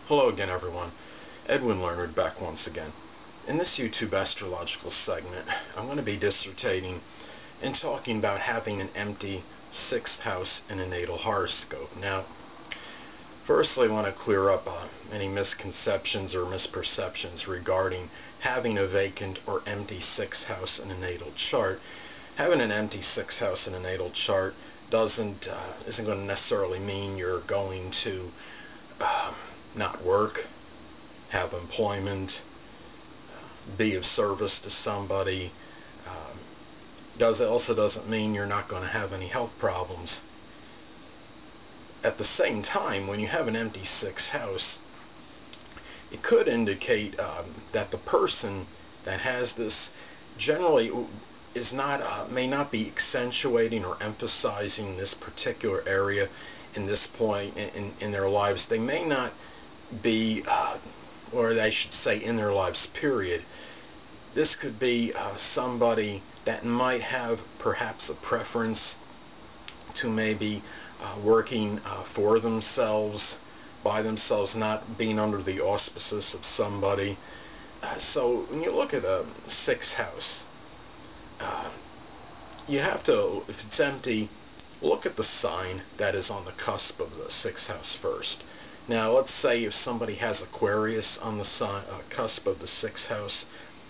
Hello again, everyone. Edwin Learnard back once again. In this YouTube astrological segment, I'm going to be dissertating and talking about having an empty 6th house in a natal horoscope. Now, firstly, I want to clear up any misconceptions or misperceptions regarding having a vacant or empty 6th house in a natal chart. Having an empty 6th house in a natal chart isn't going to necessarily mean you're going to not work, have employment, be of service to somebody. Also doesn't mean you're not going to have any health problems. At the same time, when you have an empty 6th house, it could indicate that the person that has this generally is not may not be accentuating or emphasizing this particular area in this point in their lives. They may not be, or I should say in their lives, period. This could be somebody that might have perhaps a preference to maybe working for themselves, by themselves, not being under the auspices of somebody. So when you look at a 6th house, you have to, if it's empty, look at the sign that is on the cusp of the 6th house first. Now, let's say if somebody has Aquarius on the cusp of the 6th house,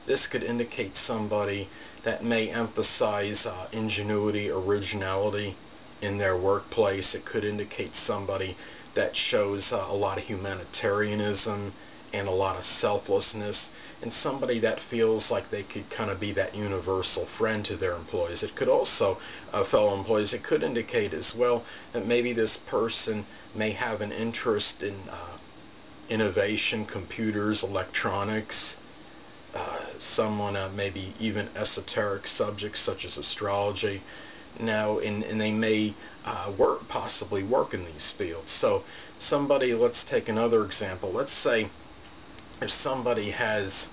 this could indicate somebody that may emphasize ingenuity, originality in their workplace. It could indicate somebody that shows a lot of humanitarianism and a lot of selflessness, and somebody that feels like they could kind of be that universal friend to their employees. It could also, fellow employees, it could indicate as well that maybe this person may have an interest in innovation, computers, electronics, someone maybe even esoteric subjects such as astrology. Now, and they may possibly work in these fields. So somebody, let's take another example. Let's say if somebody has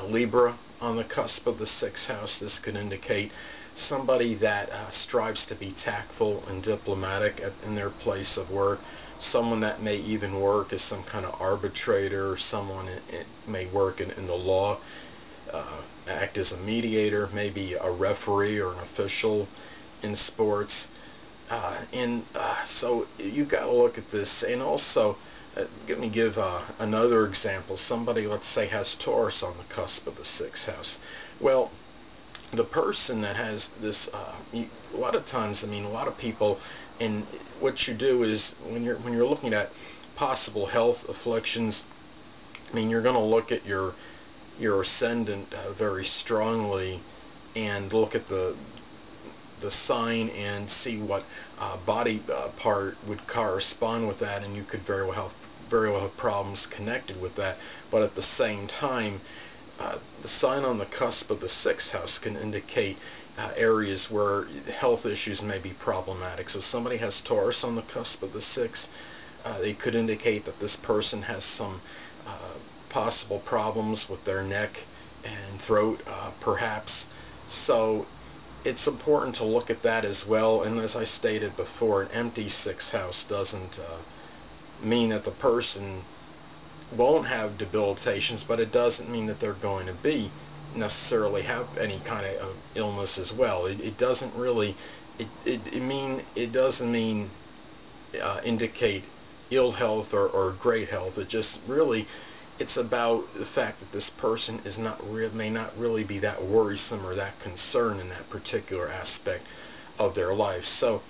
Libra on the cusp of the 6th house, this could indicate somebody that strives to be tactful and diplomatic in their place of work. Someone that may even work as some kind of arbitrator, or someone may work in the law, act as a mediator, maybe a referee or an official in sports. So you've got to look at this. And also, let me give another example. Somebody, let's say, has Taurus on the cusp of the 6th house. Well, the person that has this, a lot of times, a lot of people, and what you do is when you're looking at possible health afflictions, you're going to look at your ascendant very strongly, and look at the sign and see what body part would correspond with that, and you could very well have problems connected with that. But at the same time, the sign on the cusp of the 6th house can indicate areas where health issues may be problematic. So if somebody has Taurus on the cusp of the 6th, they could indicate that this person has some possible problems with their neck and throat, perhaps. So it's important to look at that as well. And as I stated before, an empty 6th house doesn't mean that the person won't have debilitations, but it doesn't mean that they're going to be necessarily have any kind of illness as well. It doesn't really it doesn't mean indicate ill health or great health. It just really, it's about the fact that this person is may not really be that worrisome or that concerned in that particular aspect of their life. So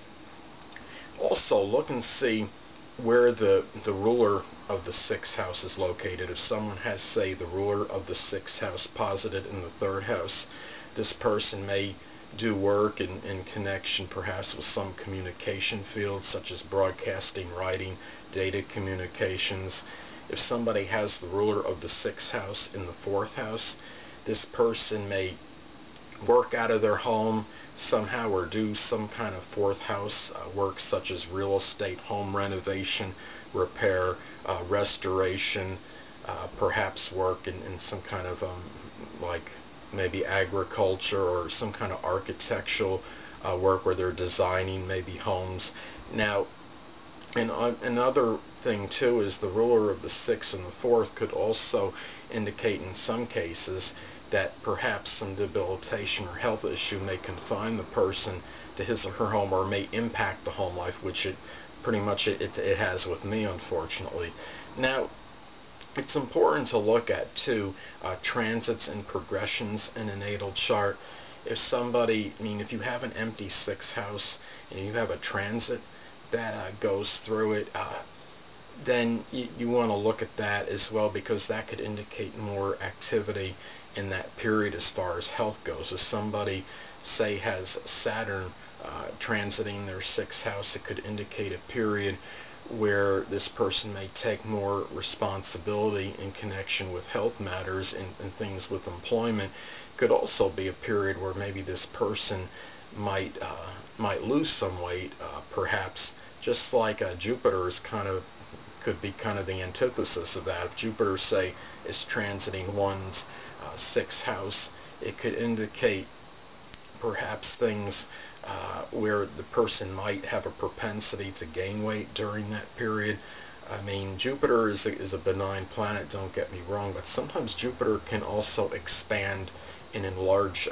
also look and see where the ruler of the 6th house is located. If someone has, say, the ruler of the 6th house posited in the 3rd house, this person may do work in connection perhaps with some communication field such as broadcasting, writing, data communications. If somebody has the ruler of the 6th house in the 4th house, this person may work out of their home somehow, or do some kind of 4th house work such as real estate, home renovation, repair, restoration, perhaps work in some kind of like maybe agriculture or some kind of architectural work where they're designing maybe homes. Now, in other thing too is the ruler of the 6th and the 4th could also indicate in some cases that perhaps some debilitation or health issue may confine the person to his or her home, or may impact the home life, which it pretty much it has with me, unfortunately. Now, it's important to look at too transits and progressions in a natal chart. If somebody, if you have an empty 6th house and you have a transit that goes through it, then you want to look at that as well, because that could indicate more activity in that period as far as health goes. If somebody, say, has Saturn transiting their 6th house, it could indicate a period where this person may take more responsibility in connection with health matters and things with employment. Could also be a period where maybe this person might lose some weight, perhaps, just like Jupiter is could be kind of the antithesis of that. If Jupiter, say, is transiting one's 6th house, it could indicate perhaps things where the person might have a propensity to gain weight during that period. Jupiter is a benign planet, don't get me wrong, but sometimes Jupiter can also expand and enlarge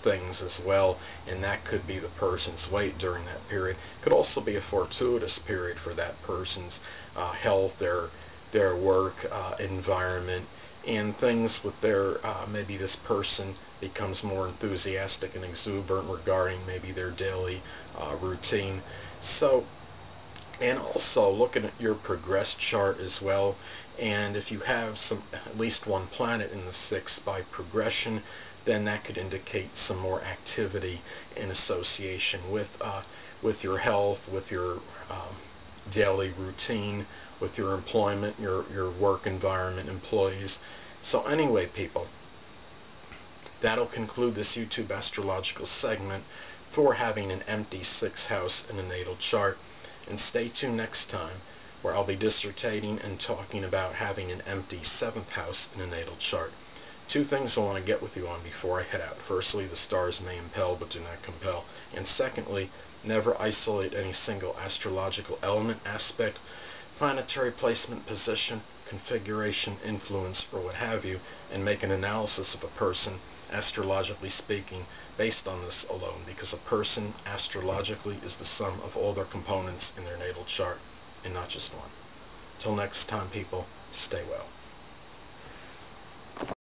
things as well, and that could be the person's weight during that period. Could also be a fortuitous period for that person's health, their work environment, and things with their maybe this person becomes more enthusiastic and exuberant regarding maybe their daily routine. So, and also looking at your progressed chart as well, and if you have at least one planet in the 6th by progression, then that could indicate some more activity in association with your health, with your daily routine, with your employment, your work environment, employees. So anyway, people, that'll conclude this YouTube astrological segment for having an empty 6th house in a natal chart. And stay tuned next time, where I'll be dissertating and talking about having an empty 7th house in a natal chart. Two things I want to get with you on before I head out. Firstly, the stars may impel but do not compel. And secondly, never isolate any single astrological element, aspect, planetary placement, position, configuration, influence, or what have you, and make an analysis of a person, astrologically speaking, based on this alone, because a person, astrologically, is the sum of all their components in their natal chart, and not just one. Till next time, people, stay well.